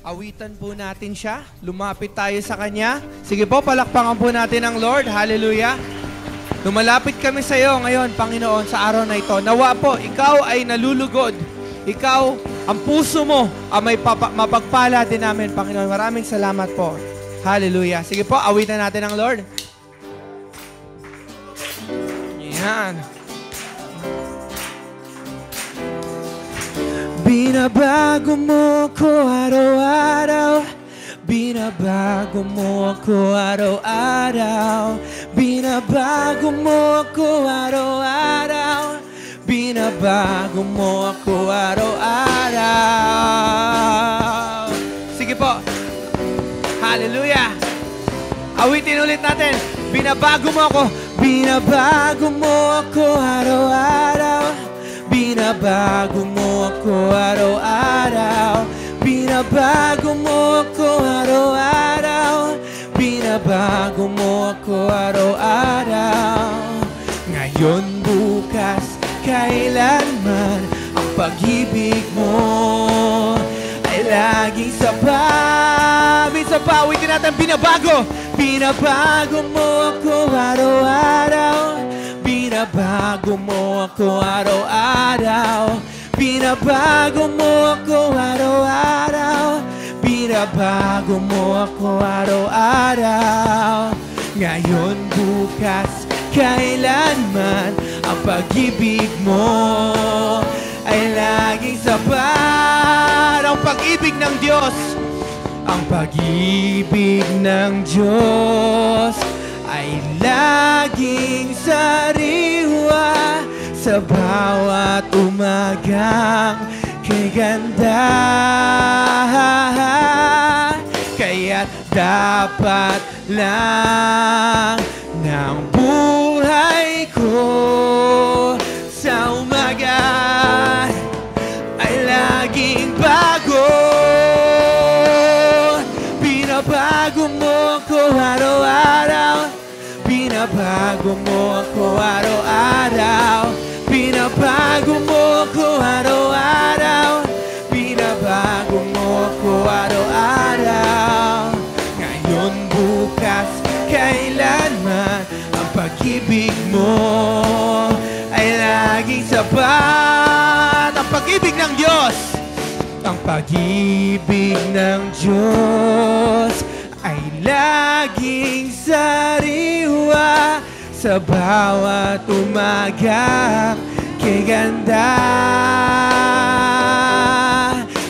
Awitan po natin siya. Lumapit tayo sa Kanya. Sige po, palakpakan po natin ang Lord. Hallelujah. Lumalapit kami sa iyo ngayon, Panginoon, sa araw na ito. Nawa po, ikaw ay nalulugod. Ikaw, ang puso mo ay mapagpala din namin, Panginoon. Maraming salamat po. Hallelujah. Sige po, awitan natin ang Lord. Yan. Binabago mo ko araw-araw. Binabago mo ko araw-araw. Binabago mo ko araw-araw. Binabago mo ako araw-araw. Sige po. Hallelujah. Awitin ulit natin. Binabago mo ako. Binabago mo ako araw-araw. Binabago mo ako araw-araw. Binabago mo ako araw-araw. Binabago mo ako araw-araw. Ngayon, bukas, kailanman, ang pag-ibig mo ay laging sabaw. Sabawitin natin, binabago. Binabago mo ako araw-araw. Binabago mo ako araw-araw. Binabago mo ako araw-araw. Binabago mo ako araw-araw. Ngayon, bukas, kailanman, ang pag-ibig mo ay laging sapat. Ang pag-ibig ng Diyos, ang pag-ibig ng Diyos ay laging sariwa sa bawat umagang kay ganda. Kaya't dapat lang ng buhay ko sa umaga ay laging bago. Binabago mo ko araw-araw. Binabago mo ako araw-araw. Binabago mo ako araw-araw. Binabago mo ako araw-araw. Ngayon, bukas, kailanman, ang pag-ibig mo ay laging sapat. Ang pag-ibig ng Diyos, ang pag-ibig ng Diyos ay laging sariwa sa bawat umaga kay ganda.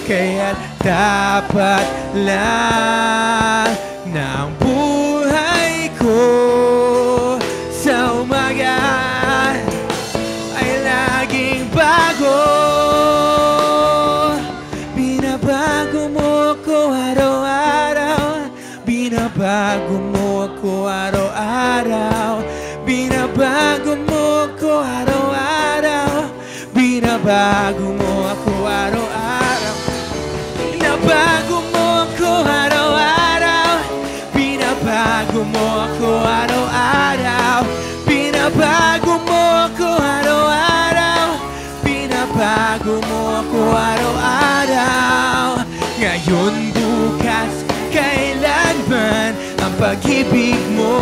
Kaya't dapat lang ng buhay ko sa umaga ay laging bago. Binabago mo ko araw-araw. Binabago mo ko araw-araw. Binabago mo ko araw-araw. Binabago mo ako araw-araw. Binabago mo ko araw-araw. Binabago mo ako araw-araw. Binabago mo ako araw-araw. Binabago mo ako araw-araw. Ngayon, bukas, kailanman, ang pag-ibig mo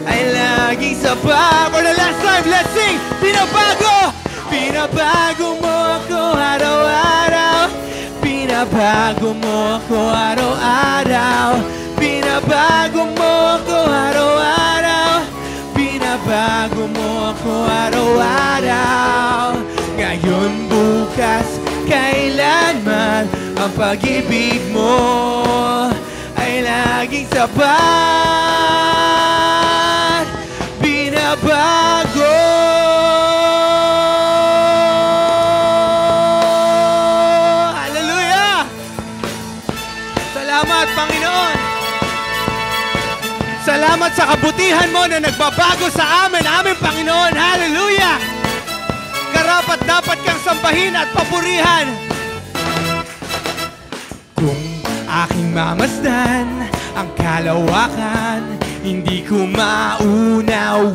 ay laging sapat. For the last time, let's sing! Binabago! Binabago mo ako araw-araw. Binabago mo ako araw-araw. Binabago mo ako araw-araw. Binabago mo ako araw-araw. Ngayon, bukas, kailanman, ang pag-ibig mo ay laging sapat. Binabago. Hallelujah! Salamat, Panginoon. Salamat sa kabutihan mo na nagbabago sa amin, aming Panginoon. Hallelujah! Karapat dapat kang sambahin at papurihan. Kung aking mamasdan ang kalawakan, hindi ko maunawaan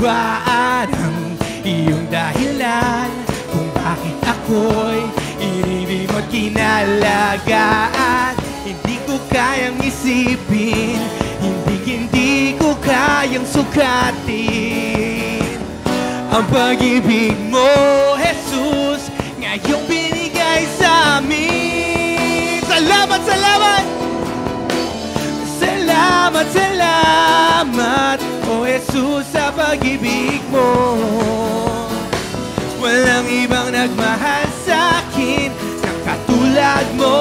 ang iyong dahilan kung bakit ako'y inilim at kinalagaan. kayang isipin, hindi ko kayang sukatin. Ang pag-ibig mo, Jesus, ngayong binigay sa amin. Salamat, salamat! Salamat, salamat, O Jesus, sa pag-ibig mo. Walang ibang nagmahal sa'kin ng katulad mo.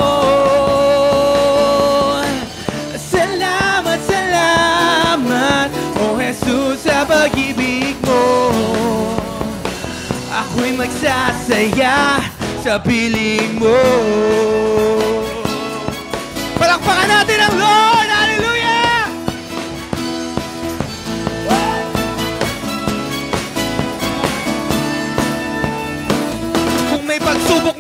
Salamat, salamat, O Jesus, sa pag-ibig mo. Ako'y magsasaya sa piling mo. Palakpakan natin ang Lord! Hallelujah! Kung may pagsubok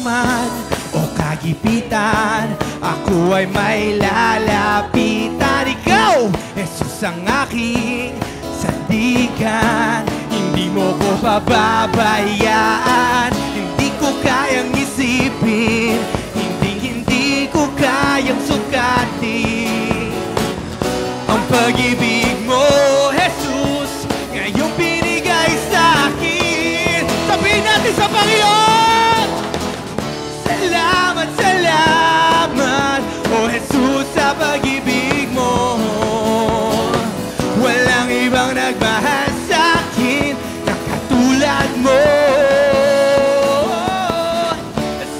man o kagipitan, ako ay may lalapitan. Ikaw, Jesus, ang aking sandigan. Hindi mo ko pababayaan. Hindi ko kayang isipin, hindi ko kayang sukatin. Ang pag-ibig mo, Jesus, ngayong binigay sa akin. Sabihin natin sa Panginoon, salamat, salamat, O Jesus, sa pag-ibig mo. Walang ibang nagmahal sa akin na katulad mo.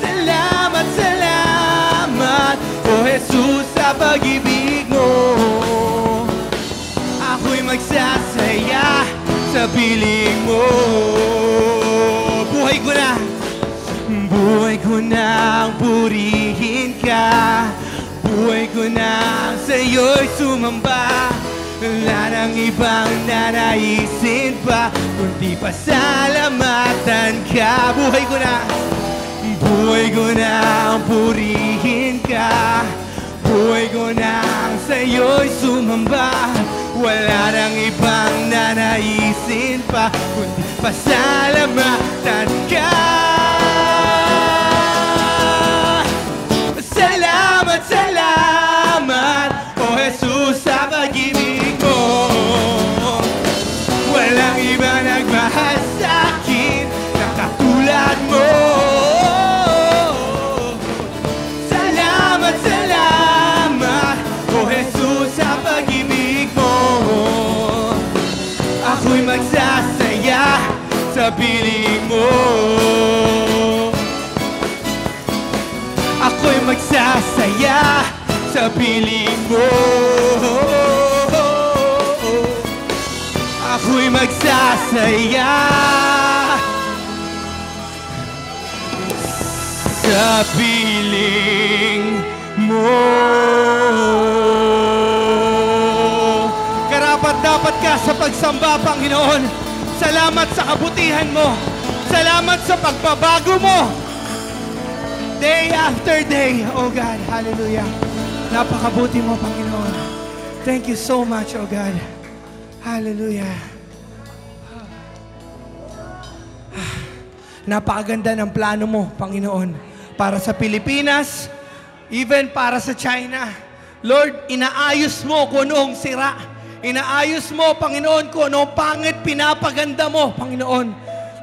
Salamat, salamat, O Jesus, sa pag-ibig mo. Ako'y magsasaya sa piling mo. Buhay ko nang purihin ka. Buhay ko nang sa'yo'y sumamba. Wala nang ibang nanaisin pa, kundi pasalamatan ka. Buhay ko nang purihin ka. Buhay ko nang sa'yo'y sumamba. Wala nang ibang nanaisin pa, kundi pasalamatan ka. Salamat, salamat, O Jesus, sa pag-ibig mo. Walang iba nagmahal sa akin na katulad mo. Salamat, salamat, O Jesus, sa pag-ibig mo. Ako'y magsasaya sa piling mo. Ako'y magsasaya sa piling mo. Ako'y magsasaya sa piling mo. Karapat-dapat ka sa pagsamba, Panginoon. Salamat sa kabutihan mo. Salamat sa pagbabago mo. Day after day, oh God, hallelujah. Napakabuti mo, Panginoon. Thank you so much, oh God. Hallelujah. Napakaganda ng plano mo, Panginoon, para sa Pilipinas, even para sa China. Lord, inaayos mo kung anong sira. Inaayos mo, Panginoon, kung anong pangit, pinapaganda mo, Panginoon.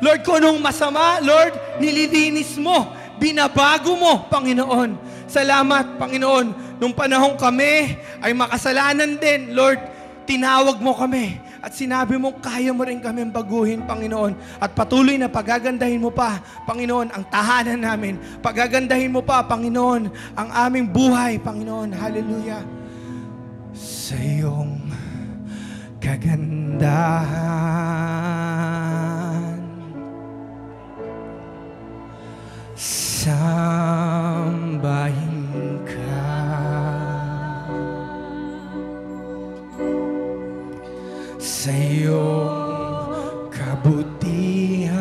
Lord, kung anong masama, Lord, nililinis mo. Binabago mo, Panginoon. Salamat, Panginoon. Nung panahon kami ay makasalanan din, Lord, tinawag mo kami at sinabi mo, kaya mo rin kami baguhin, Panginoon. At patuloy na pagagandahin mo pa, Panginoon, ang tahanan namin. Pagagandahin mo pa, Panginoon, ang aming buhay, Panginoon. Hallelujah. Sa iyong kagandahan, sambahin ka. Sa iyong kabutihan,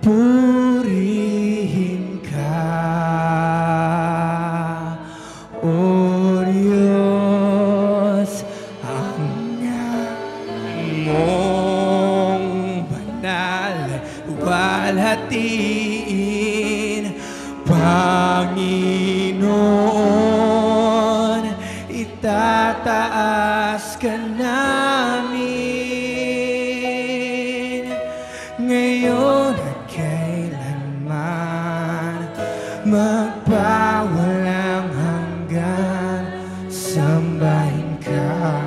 purihin ka, O Diyos, ang mong banal luwalhatiin. Panginoon, itataas ka namin ngayon at kailanman, magpawalang hanggan. Sambahin ka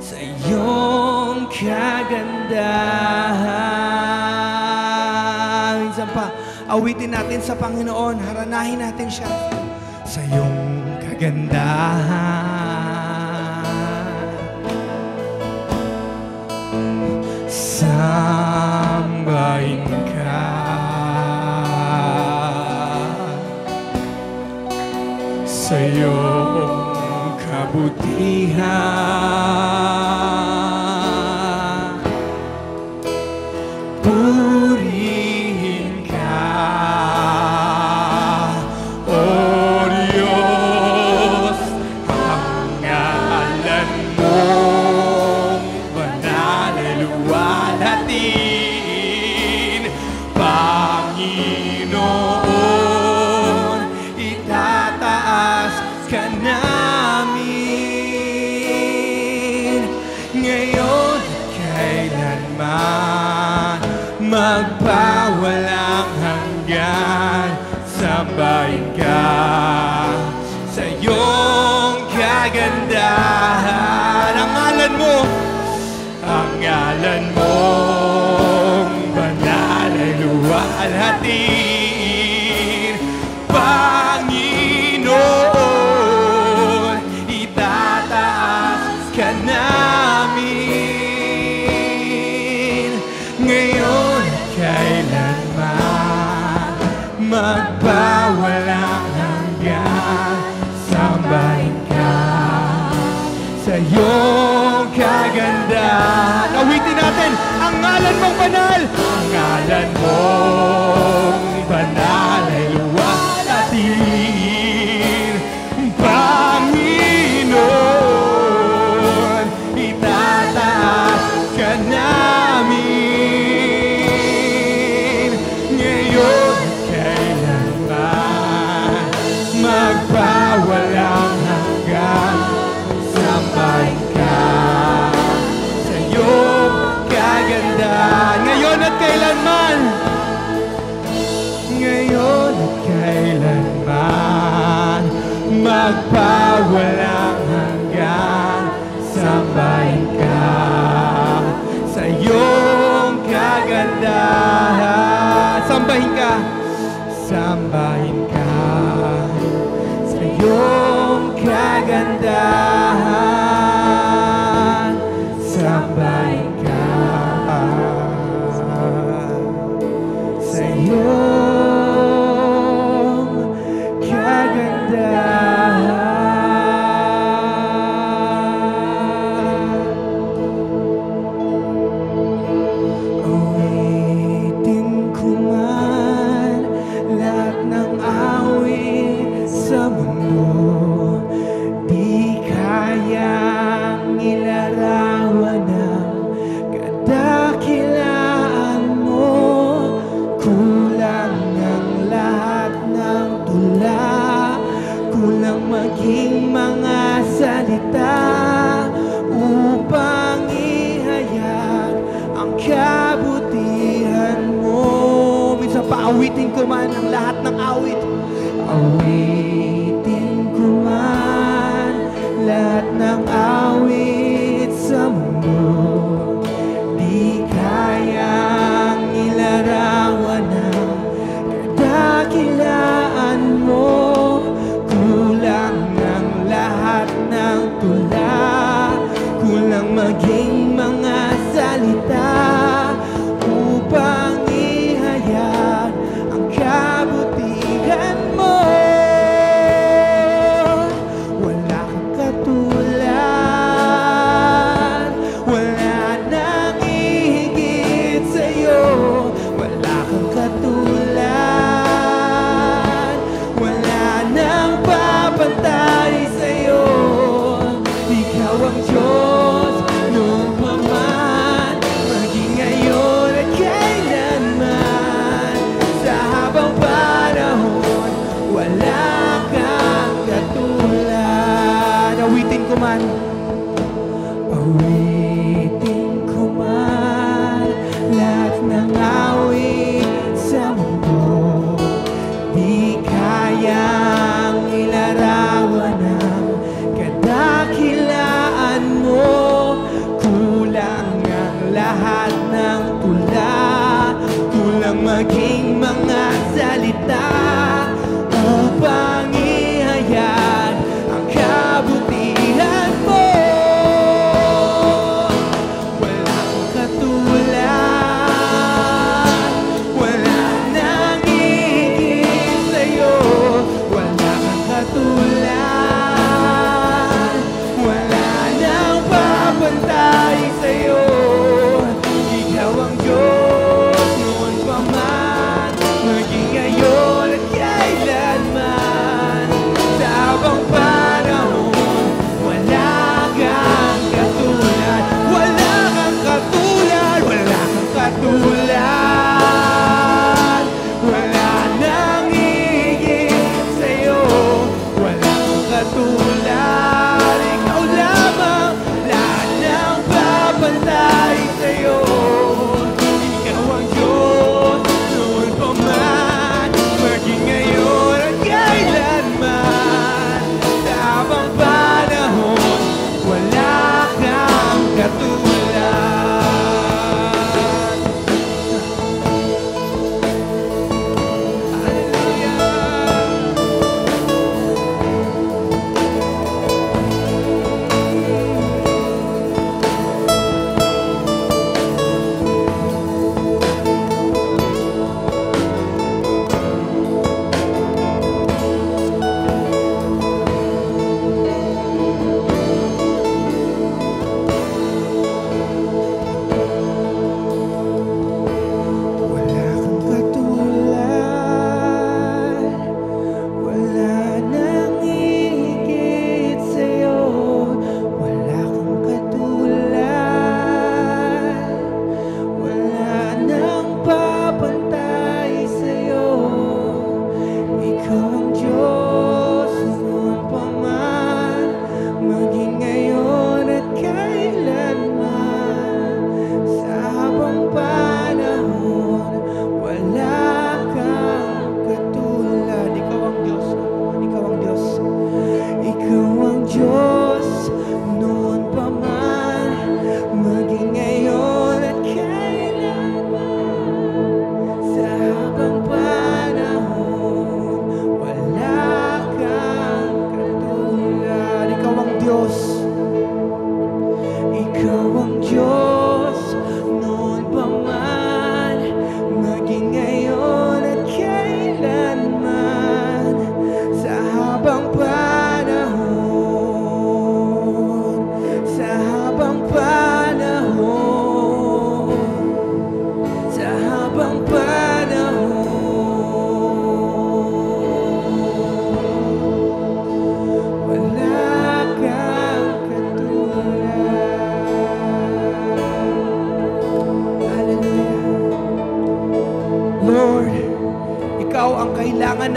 sa iyong kagandahan. Minsan pa, awitin natin sa Panginoon, haranahin natin siya sa iyong kagandahan. Sambahin ka sa iyong kabutihan. Purihin ka, O Diyos, ang ngalan mong banal ay luwalhatiin. Panginoon, itataas ka namin ngayon at kailanman, magpawalang hanggan. Sambahin ka sa iyong kagandahan. Ang ngalan mo, ang ngalan mong banal ay luwalhatiin. Panginoon, itataas ka namin ngayon at kailanman, magpawalang hanggan. Sambahin ka sa iyong kagandahan. Awitin natin ang ngalan mong banal. Ang ngalan mong banal ay luwalhatiin. Panginoon, itataas ka namin ngayon at kailanman, magpawalang hanggan. Sambahin ka sa iyong kagandahan ngayon at kailanman, ngayon at kailanman, magpawalang hanggan. Sambahin ka sa iyong kagandahan. Sambahin ka, sambahin ka sa iyong kagandahan. Sambahin ka sa iyong kagandahan. Awitin ko man lahat ng awit sa mundo, di kayang ilarawan ang kadakilaan mo. Kulang ang lahat ng tula, kulang maging mga salita upang ihayag ang kabutihan mo. Minsan paawitin ko man ang lahat ng awit. Awitin ko man lahat ng awit sa mundo, di kayang ilarawan ang kadakilaan mo. Kulang ang lahat ng tula, kulang maging mga salita upang ihayag ang kabutihan mo. Wala kang katulad, wala nang ihigit sa'yo. Wala kang katulad, wala nang papantay sa'yo. Ikaw ang Diyos nung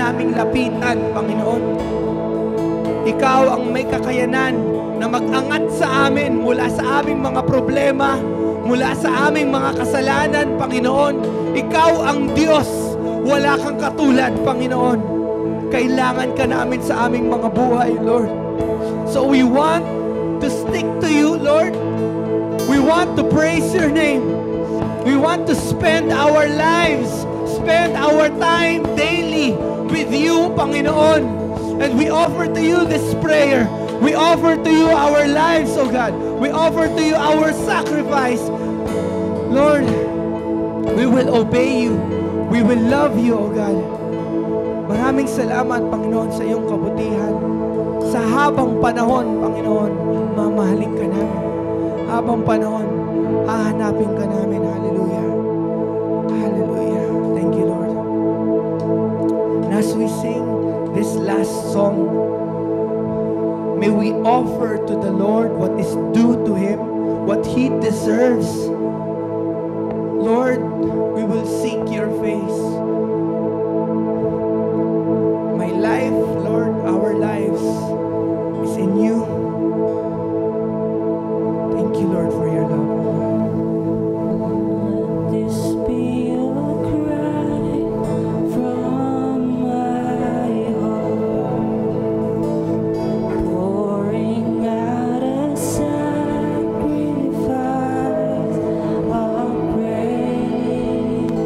naming lapitan, Panginoon. Ikaw ang may kakayanan na mag-angat sa amin mula sa aming mga problema, mula sa aming mga kasalanan, Panginoon. Ikaw ang Diyos. Wala kang katulad, Panginoon. Kailangan ka namin sa aming mga buhay, Lord. So we want to stick to you, Lord. We want to praise your name. We want to spend our lives, spend our time daily with you, Panginoon. And we offer to you this prayer. We offer to you our lives, oh God. We offer to you our sacrifice. Lord, we will obey you. We will love you, oh God. Maraming salamat, Panginoon, sa iyong kabutihan. Sa habang panahon, Panginoon, mamahalin ka namin. Habang panahon, hahanapin ka namin. Hallelujah. Hallelujah. Thank you, Lord. And as we sing this last song, may we offer to the Lord what is due to Him, what He deserves. Lord, we will seek your face. My life, Lord, our lives is in you. Thank you, Lord, for your love. Let this be a cry from my heart, pouring out a sacrifice of praise.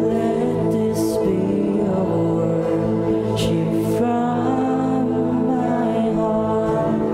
Let this be a worship from my heart.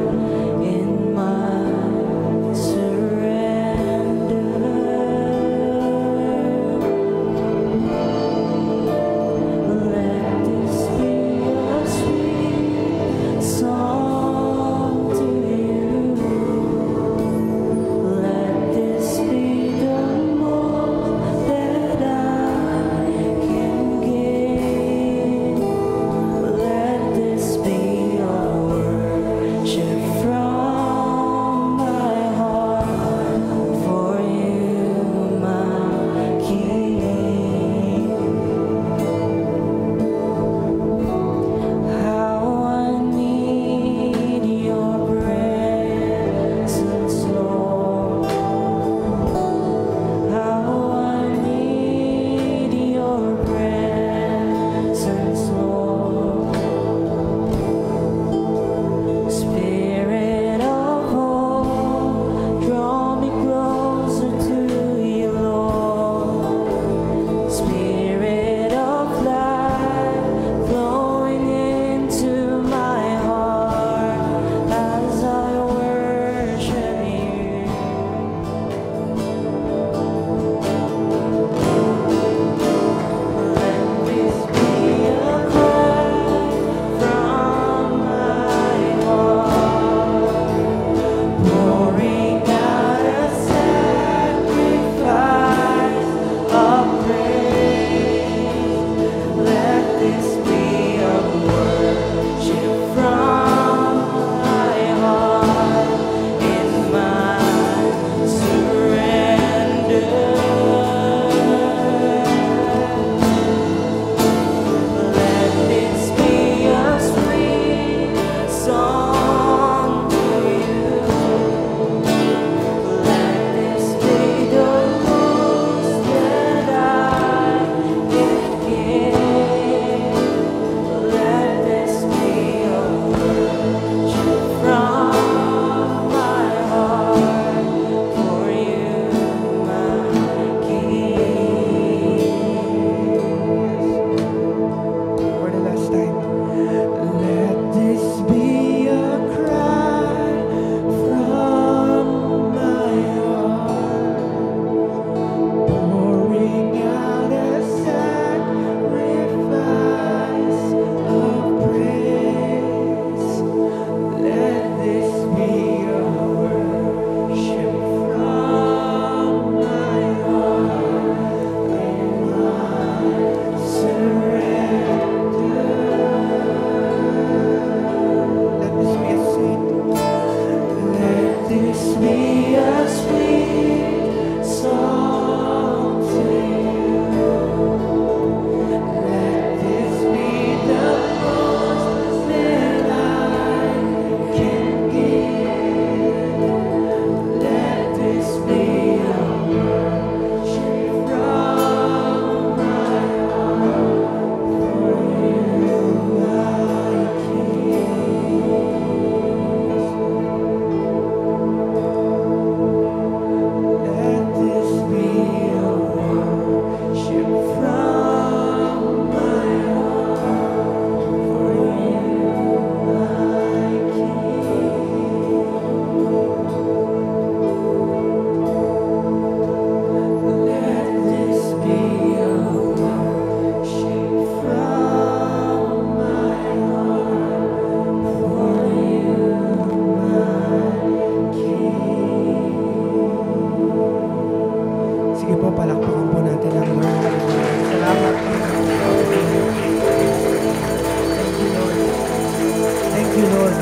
palakpakan po natin ang Lord. Salamat, Panginoon. Thank you, Lord.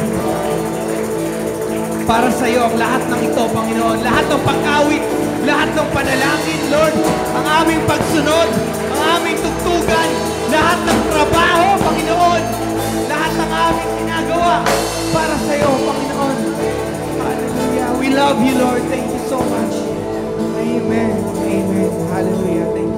Para sa iyo ang lahat ng ito, Panginoon. Lahat ng pag-awit, lahat ng panalangin, Lord. Ang aming pagsunod, ang aming tugtugan, lahat ng trabaho, Panginoon. Lahat ng aming ginagawa para sa iyo, Panginoon. Hallelujah. We love you, Lord. Thank you so much. Amen. Amen. Hallelujah. Thank you.